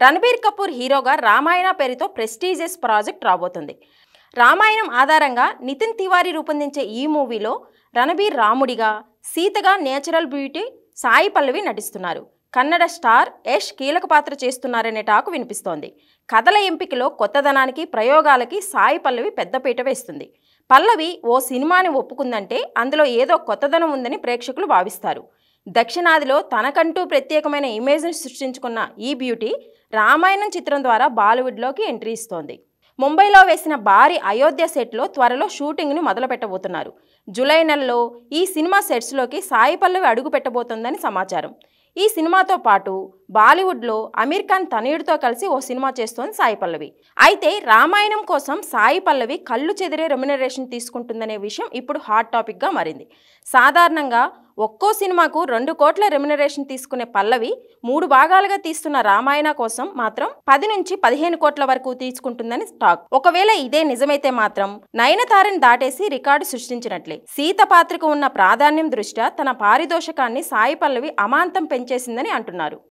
రణబీర్ కపూర్ హీరోగా రామాయణ పేరుతో prestigious project రాబోతుంది. రామాయణం ఆధారంగా నితిన్ తివారీ రూపొందించే ఈ మూవీలో రణబీర్ రాముడిగా, సీతగా నేచురల్ బ్యూటీ సాయి పల్లవి నటిస్తున్నారు. కన్నడ స్టార్ యష్ కీలక పాత్ర చేస్తున్నారనే టాకు వినిపిస్తోంది. కథల ఎంపికలో కొత్తదనానికి, ప్రయోగాలకి సాయి పల్లవి పెద్దపీట వేస్తుంది. పల్లవి ఓ సినిమాని ఒప్పుకుందంటే అందులో ఏదో కొత్తదనం ఉందని ప్రేక్షకులు భావిస్తారు. దక్షిణాదిలో తనకంటూ ప్రత్యేకమైన ఇమేజ్ని సృష్టించుకున్న ఈ బ్యూటీ రామాయణం చిత్రం ద్వారా బాలీవుడ్లోకి ఎంట్రీ ఇస్తోంది. ముంబైలో వేసిన భారీ అయోధ్య సెట్లో త్వరలో షూటింగ్ను మొదలు పెట్టబోతున్నారు. జూలై నెలలో ఈ సినిమా సెట్స్లోకి సాయి పల్లవి అడుగు పెట్టబోతోందని సమాచారం. ఈ సినిమాతో పాటు బాలీవుడ్లో అమీర్ ఖాన్ తనయుడితో కలిసి ఓ సినిమా చేస్తోంది సాయి పల్లవి. అయితే రామాయణం కోసం సాయి పల్లవి కళ్ళు చెదిరే రెమ్యునరేషన్ తీసుకుంటుందనే విషయం ఇప్పుడు హాట్ టాపిక్గా మారింది. సాధారణంగా ఒక్కో సినిమాకు 2 కోట్ల రెమ్యునరేషన్ తీసుకునే పల్లవి 3 భాగాలుగా తీస్తున్న రామాయణ కోసం మాత్రం 10 నుంచి 15 కోట్ల వరకు తీసుకుంటుందని టాక్. ఒకవేళ ఇదే నిజమైతే మాత్రం నయనతారని దాటేసి రికార్డు సృష్టించినట్లే. సీత పాత్రకు ఉన్న ప్రాధాన్యం దృష్ట్యా తన పారితోషికాన్ని సాయి పల్లవి అమాంతం పెంచేసిందని అంటున్నారు.